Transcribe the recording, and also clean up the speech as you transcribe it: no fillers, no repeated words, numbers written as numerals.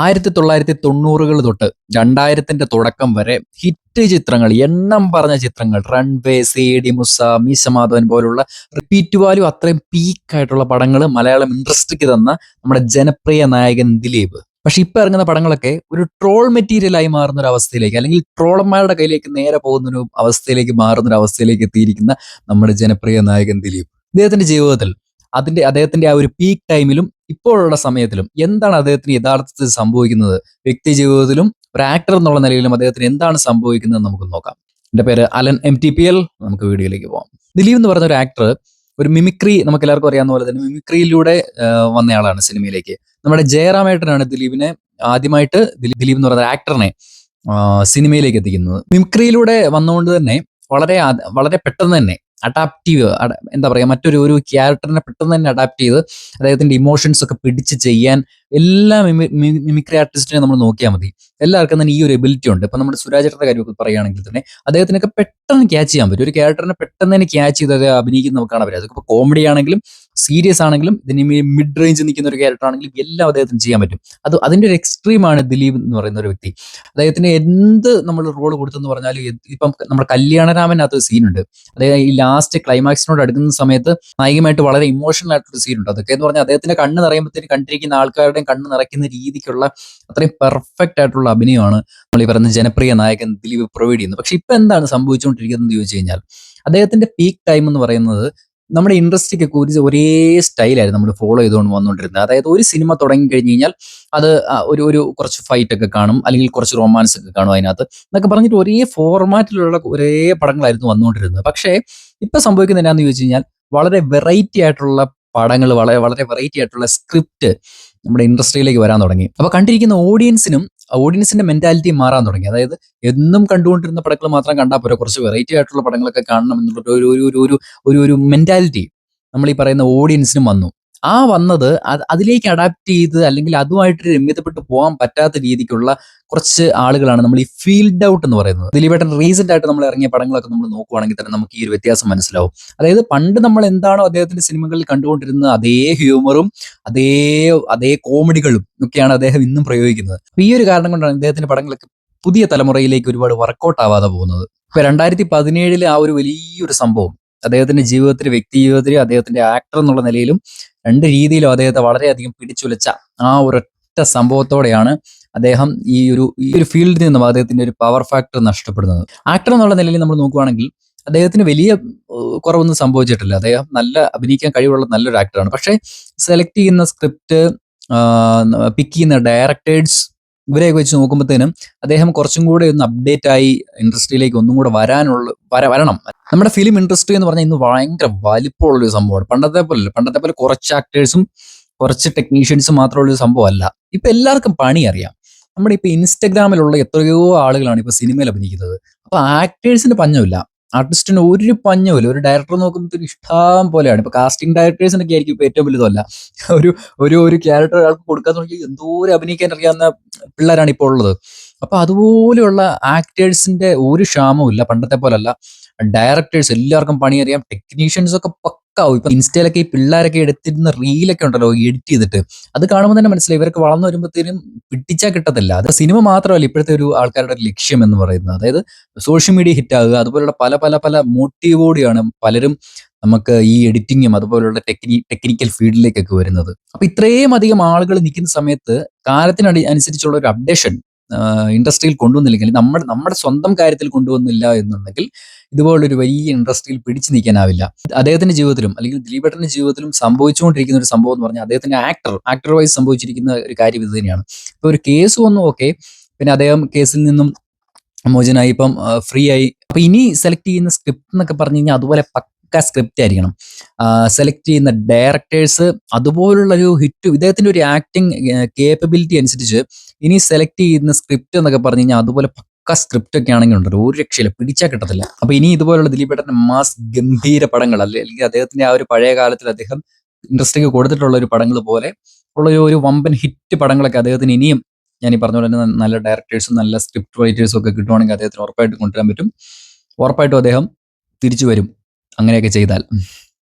1990 തൊട്ട് 2000 തുടക്കം വരെ ഹിറ്റ് ചിത്രങ്ങൾ, എണ്ണം പറഞ്ഞ ചിത്രങ്ങൾ, റൺവേ, സി.ഐ.ഡി. മൂസ, മീശ മാധവൻ പോലുള്ള റിപ്പീറ്റ് വാല്യൂ അത്രയും പീക്കായിട്ടുള്ള പടങ്ങൾ മലയാളം ഇൻഡസ്ട്രിക്ക് തന്ന നമ്മുടെ ജനപ്രിയ നായകൻ ദിലീപ്. പക്ഷെ ഇപ്പൊ ഇറങ്ങുന്ന പടങ്ങളൊക്കെ ഒരു ട്രോൾ മെറ്റീരിയലായി മാറുന്ന ഒരു അവസ്ഥയിലേക്ക്, അല്ലെങ്കിൽ ട്രോളന്മാരുടെ കയ്യിലേക്ക് നേരെ പോകുന്ന ഒരു അവസ്ഥയിലേക്ക് മാറുന്ന ഒരു അവസ്ഥയിലേക്ക് എത്തിയിരിക്കുന്ന നമ്മുടെ ജനപ്രിയ നായകൻ ദിലീപ്. ഇദ്ദേഹത്തിന്റെ ജീവിതത്തിൽ അദ്ദേഹത്തിന്റെ ആ ഒരു പീക്ക് ടൈമിലും ഇപ്പോഴുള്ള സമയത്തിലും എന്താണ് അദ്ദേഹത്തിന് യഥാർത്ഥത്തിൽ സംഭവിക്കുന്നത്, വ്യക്തി ജീവിതത്തിലും ഒരു ആക്ടർ എന്നുള്ള നിലയിലും അദ്ദേഹത്തിന് എന്താണ് സംഭവിക്കുന്നത് നമുക്ക് നോക്കാം. എന്റെ പേര് അലൻ MTPL. നമുക്ക് വീഡിയോയിലേക്ക് പോകാം. ദിലീപ് എന്ന് പറഞ്ഞ ഒരു ആക്ടർ ഒരു മിമിക്രി, നമുക്ക് എല്ലാവർക്കും അറിയാവുന്ന പോലെ തന്നെ മിമിക്രിയിലൂടെ വന്നയാളാണ് സിനിമയിലേക്ക്. നമ്മുടെ ജയറാമേട്ടനാണ് ദിലീപിനെ ആദ്യമായിട്ട് ദിലീപ് എന്ന് പറയുന്ന ആക്ടറിനെ സിനിമയിലേക്ക് എത്തിക്കുന്നത്. മിമിക്രിയിലൂടെ വന്നുകൊണ്ട് തന്നെ വളരെ പെട്ടെന്ന് തന്നെ അഡാപ്റ്റീവ്, എന്താ പറയുക, മറ്റൊരു ക്യാരക്ടറിനെ പെട്ടെന്ന് തന്നെ അഡാപ്റ്റ് ചെയ്ത് അദ്ദേഹത്തിന്റെ ഇമോഷൻസ് ഒക്കെ പിടിച്ച് ചെയ്യാൻ എല്ലാ മിമിക്രി ആർട്ടിസ്റ്റിനെ നമ്മൾ നോക്കിയാൽ മതി. എല്ലാവർക്കും തന്നെ ഈ ഒരു എബിലിറ്റി ഉണ്ട്. ഇപ്പൊ നമ്മുടെ സുരാജേട്ടന്റെ കാര്യമൊക്കെ പറയുകയാണെങ്കിൽ തന്നെ അദ്ദേഹത്തിനൊക്കെ പെട്ടെന്ന് ക്യാച്ച് ചെയ്യാൻ പറ്റും. ഒരു ക്യാരക്ടറിനെ പെട്ടെന്ന് തന്നെ ക്യാച്ച് ചെയ്ത് അഭിനയിക്കുന്ന നമുക്ക് കാണാൻ പറ്റും. അതിപ്പോൾ കോമഡി ആണെങ്കിലും സീരിയസ് ആണെങ്കിലും ഇതിന് മിഡ് റേഞ്ച് നിൽക്കുന്ന ഒരു ക്യാരക്ടർ ആണെങ്കിലും എല്ലാം അദ്ദേഹത്തിന് ചെയ്യാൻ പറ്റും. അതിന്റെ ഒരു എക്സ്ട്രീമാണ് ദിലീപ് എന്ന് പറയുന്ന ഒരു വ്യക്തി. അദ്ദേഹത്തിന് എന്ത് നമ്മൾ റോൾ കൊടുത്തെന്ന് പറഞ്ഞാലും, ഇപ്പം നമ്മുടെ കല്യാണരാമനകത്ത് സീനുണ്ട്. അതായത് ഈ ലാസ്റ്റ് ക്ലൈമാക്സിനോട് അടുക്കുന്ന സമയത്ത് നായികമായിട്ട് വളരെ ഇമോഷണൽ ആയിട്ടൊരു സീനുണ്ട്. അതൊക്കെ എന്ന് പറഞ്ഞാൽ അദ്ദേഹത്തിന്റെ കണ്ണ് നിറയുമ്പോഴത്തേക്ക് കണ്ടിരിക്കുന്ന ആൾക്കാരുടെയും കണ്ണ് നിറയ്ക്കുന്ന രീതിക്കുള്ള അത്രയും പെർഫെക്റ്റ് ആയിട്ടുള്ള അഭിനയമാണ് നമ്മൾ ഈ പറയുന്ന ജനപ്രിയ നായകൻ ദിലീപ് പ്രൊവൈഡ് ചെയ്യുന്നത്. പക്ഷെ ഇപ്പൊ എന്താണ് സംഭവിച്ചുകൊണ്ടിരിക്കുന്നത് എന്ന് ചോദിച്ചു കഴിഞ്ഞാൽ, അദ്ദേഹത്തിന്റെ പീക്ക് ടൈം എന്ന് പറയുന്നത് നമ്മുടെ ഇൻഡസ്ട്രിക്ക് കുറിച്ച് ഒരേ സ്റ്റൈലായിരുന്നു നമ്മൾ ഫോളോ ചെയ്തുകൊണ്ട് വന്നുകൊണ്ടിരുന്നത്. അതായത് ഒരു സിനിമ തുടങ്ങി കഴിഞ്ഞ് കഴിഞ്ഞാൽ അത് ഒരു കുറച്ച് ഫൈറ്റ് ഒക്കെ കാണും, അല്ലെങ്കിൽ കുറച്ച് റൊമാൻസ് ഒക്കെ കാണും അതിനകത്ത് എന്നൊക്കെ പറഞ്ഞിട്ട് ഒരേ ഫോർമാറ്റിലുള്ള ഒരേ പടങ്ങളായിരുന്നു വന്നുകൊണ്ടിരുന്നത്. പക്ഷേ ഇപ്പൊ സംഭവിക്കുന്നത് എന്നാന്ന് ചോദിച്ചു കഴിഞ്ഞാൽ, വളരെ വെറൈറ്റി ആയിട്ടുള്ള പടങ്ങൾ, വളരെ വളരെ വെറൈറ്റി ആയിട്ടുള്ള സ്ക്രിപ്റ്റ് നമ്മുടെ ഇൻഡസ്ട്രിയിലേക്ക് വരാൻ തുടങ്ങി. അപ്പൊ കണ്ടിരിക്കുന്ന ഓഡിയൻസിന്റെ മെന്റാലിറ്റി മാറാൻ തുടങ്ങി. അതായത് എന്നും കണ്ടുകൊണ്ടിരുന്ന പടങ്ങൾ മാത്രം കണ്ടാൽ പോരാ, കുറച്ച് വെറൈറ്റി ആയിട്ടുള്ള പടങ്ങളൊക്കെ കാണണം എന്നുള്ള ഒരു മെന്റാലിറ്റി നമ്മൾ ഈ പറയുന്ന ഓഡിയൻസിനും വന്നു. വന്നത് അതിലേക്ക് അഡാപ്റ്റ് ചെയ്ത്, അല്ലെങ്കിൽ അതുമായിട്ട് രമ്യതപ്പെട്ട് പോകാൻ പറ്റാത്ത രീതിക്കുള്ള കുറച്ച് ആളുകളാണ് നമ്മൾ ഈ ഫീൽഡ് ഔട്ട് എന്ന് പറയുന്നത്. ദിലീപേട്ടൻ റീസെന്റ് ആയിട്ട് നമ്മൾ ഇറങ്ങിയ പടങ്ങളൊക്കെ നമ്മൾ നോക്കുവാണെങ്കിൽ തന്നെ നമുക്ക് ഈ ഒരു വ്യത്യാസം മനസ്സിലാവും. അതായത് പണ്ട് നമ്മൾ എന്താണോ അദ്ദേഹത്തിന്റെ സിനിമകളിൽ കണ്ടുകൊണ്ടിരുന്നത്, അതേ ഹ്യൂമറും അതേ അതേ കോമഡികളും ഒക്കെയാണ് അദ്ദേഹം ഇന്നും പ്രയോഗിക്കുന്നത്. ഈ ഒരു കാരണം കൊണ്ടാണ് അദ്ദേഹത്തിന്റെ പടങ്ങളൊക്കെ പുതിയ തലമുറയിലേക്ക് ഒരുപാട് വർക്കൗട്ട് ആവാതെ പോകുന്നത്. ഇപ്പൊ 2017 ആ ഒരു വലിയൊരു സംഭവം അദ്ദേഹത്തിന്റെ ജീവിതത്തിൽ, വ്യക്തി ജീവിതത്തിലും അദ്ദേഹത്തിന്റെ ആക്ടർ എന്നുള്ള നിലയിലും രണ്ട് രീതിയിലും അദ്ദേഹത്തെ വളരെയധികം പിടിച്ചുലച്ച ആ ഒരൊറ്റ സംഭവത്തോടെയാണ് അദ്ദേഹം ഈ ഒരു ഫീൽഡിൽ നിന്നും അദ്ദേഹത്തിന്റെ ഒരു പവർ ഫാക്ടർ നഷ്ടപ്പെടുന്നത്. ആക്ടർ എന്നുള്ള നിലയിൽ നമ്മൾ നോക്കുകയാണെങ്കിൽ അദ്ദേഹത്തിന് വലിയ കുറവൊന്നും സംഭവിച്ചിട്ടില്ല. അദ്ദേഹം നല്ല അഭിനയിക്കാൻ കഴിവുള്ള നല്ലൊരു ആക്ടറാണ്. പക്ഷേ സെലക്ട് ചെയ്യുന്ന സ്ക്രിപ്റ്റ്, പിക്ക് ചെയ്യുന്ന ഡയറക്ടേഴ്സ്, ഇവരെയൊക്കെ വെച്ച് നോക്കുമ്പോഴത്തേനും അദ്ദേഹം കുറച്ചും കൂടെ ഒന്ന് അപ്ഡേറ്റ് ആയി ഇൻഡസ്ട്രിയിലേക്ക് ഒന്നും കൂടെ വരണം. നമ്മുടെ ഫിലിം ഇൻഡസ്ട്രി എന്ന് പറഞ്ഞാൽ ഇന്ന് ഭയങ്കര വലിപ്പമുള്ളൊരു സംഭവമാണ്. പണ്ടത്തെ പോലെ കുറച്ച് ആക്ടേഴ്സും കുറച്ച് ടെക്നീഷ്യൻസും മാത്രമുള്ള ഒരു സംഭവമല്ല. ഇപ്പൊ എല്ലാവർക്കും പണി അറിയാം. നമ്മുടെ ഇപ്പൊ ഇൻസ്റ്റഗ്രാമിലുള്ള എത്രയോ ആളുകളാണ് ഇപ്പൊ സിനിമയിൽ അഭിനയിക്കുന്നത്. അപ്പൊ ആക്ടേഴ്സിന് പഞ്ഞമില്ല, ആർട്ടിസ്റ്റിന് ഒരു പഞ്ഞമില്ല. ഒരു ഡയറക്ടർ നോക്കുമ്പോൾ ഇഷ്ടം പോലെയാണ്. ഇപ്പൊ കാസ്റ്റിംഗ് ഡയറക്ടേഴ്സിനൊക്കെ ആയിരിക്കും ഇപ്പൊ ഏറ്റവും വലുതല്ല, ഒരു ഒരു ക്യാരക്ടർ ഒരാൾക്ക് കൊടുക്കാൻ തുടങ്ങി എന്തോരം അഭിനയിക്കാൻ അറിയാവുന്ന പിള്ളേരാണ് ഇപ്പോൾ ഉള്ളത്. അപ്പൊ അതുപോലെയുള്ള ആക്ടേഴ്സിന്റെ ഒരു ക്ഷാമവും ഇല്ല. പണ്ടത്തെ പോലല്ല. ഡയറക്ടേഴ്സ് എല്ലാവർക്കും പണി അറിയാം. ടെക്നീഷ്യൻസ് ഒക്കെ പക്കാവും. ഇപ്പൊ ഇൻസ്റ്റയിലൊക്കെ ഈ പിള്ളേരൊക്കെ എടുത്തിരുന്ന റീലൊക്കെ ഉണ്ടല്ലോ എഡിറ്റ് ചെയ്തിട്ട്, അത് കാണുമ്പോൾ തന്നെ മനസ്സിലായി ഇവരൊക്കെ വളർന്നു വരുമ്പോഴത്തേനും പിടിച്ചാൽ കിട്ടത്തില്ല. അത് സിനിമ മാത്രമല്ല ഇപ്പോഴത്തെ ഒരു ആൾക്കാരുടെ ലക്ഷ്യം എന്ന് പറയുന്നത്. അതായത് സോഷ്യൽ മീഡിയ ഹിറ്റ് ആകുക, അതുപോലുള്ള പല പല പല മോട്ടീവോടെയാണ് പലരും നമുക്ക് ഈ എഡിറ്റിങ്ങും അതുപോലുള്ള ടെക്നിക്കൽ ഫീൽഡിലേക്കൊക്കെ വരുന്നത്. അപ്പൊ ഇത്രയും അധികം ആളുകൾ നിൽക്കുന്ന സമയത്ത് അനുസരിച്ചുള്ള ഒരു അപ്ഡേഷൻ ഇൻഡസ്ട്രിയിൽ കൊണ്ടുവന്നില്ലെങ്കിൽ, നമ്മുടെ സ്വന്തം കാര്യത്തിൽ കൊണ്ടുവന്നില്ല എന്നുണ്ടെങ്കിൽ ഇതുപോലൊരു വലിയ ഇൻഡസ്ട്രിയിൽ പിടിച്ചു നിൽക്കാനാവില്ല. അദ്ദേഹത്തിന്റെ ജീവിതത്തിലും അല്ലെങ്കിൽ ദിലീപേട്ടന്റെ ജീവിതത്തിലും സംഭവിച്ചുകൊണ്ടിരിക്കുന്ന ഒരു സംഭവം എന്ന് പറഞ്ഞാൽ, അദ്ദേഹത്തിന്റെ ആക്ടർ വൈസ് സംഭവിച്ചിരിക്കുന്ന ഒരു കാര്യം ഇത് തന്നെയാണ്. ഇപ്പൊ ഒരു കേസ് വന്നു, ഓക്കെ, പിന്നെ അദ്ദേഹം കേസിൽ നിന്നും മോചനായി, ഇപ്പം ഫ്രീ ആയി. അപ്പൊ ഇനി സെലക്ട് ചെയ്യുന്ന സ്ക്രിപ്റ്റ് എന്നൊക്കെ പറഞ്ഞു കഴിഞ്ഞാൽ അതുപോലെ പക്ക സ്ക്രിപ്റ്റ് ആയിരിക്കണം. സെലക്ട് ചെയ്യുന്ന ഡയറക്ടേഴ്സ് അതുപോലുള്ള ഒരു ഹിറ്റ്, ഇദ്ദേഹത്തിന്റെ ഒരു ആക്ടിങ് കേപ്പബിലിറ്റി അനുസരിച്ച് ഇനി സെലക്ട് ചെയ്യുന്ന സ്ക്രിപ്റ്റ് എന്നൊക്കെ പറഞ്ഞു കഴിഞ്ഞാൽ അതുപോലെ പക്ക സ്ക്രിപ്റ്റ് ഒക്കെ ആണെങ്കിൽ ഉണ്ടല്ലോ, ഒരു രക്ഷയില്ല, പിടിച്ചാൽ കിട്ടത്തില്ല. അപ്പൊ ഇനി ഇതുപോലുള്ള ദിലീപേട്ടന്റെ മാസ് ഗംഭീര പടങ്ങൾ, അല്ലെങ്കിൽ അദ്ദേഹത്തിന്റെ ആ ഒരു പഴയ കാലത്തിൽ അദ്ദേഹം ഇൻഡസ്ട്രിക്ക് കൊടുത്തിട്ടുള്ള ഒരു പടങ്ങൾ പോലെ ഉള്ള ഒരു വമ്പൻ ഹിറ്റ് പടങ്ങളൊക്കെ അദ്ദേഹത്തിന് ഇനിയും, ഞാൻ ഈ പറഞ്ഞ പോലെ തന്നെ നല്ല ഡയറക്ടേഴ്സും നല്ല സ്ക്രിപ്റ്റ് റൈറ്റേഴ്സും ഒക്കെ കിട്ടുവാണെങ്കിൽ അദ്ദേഹത്തിന് ഉറപ്പായിട്ട് കൊണ്ടുവരാൻ പറ്റും. ഉറപ്പായിട്ടും അദ്ദേഹം തിരിച്ചു വരും അങ്ങനെയൊക്കെ ചെയ്താൽ.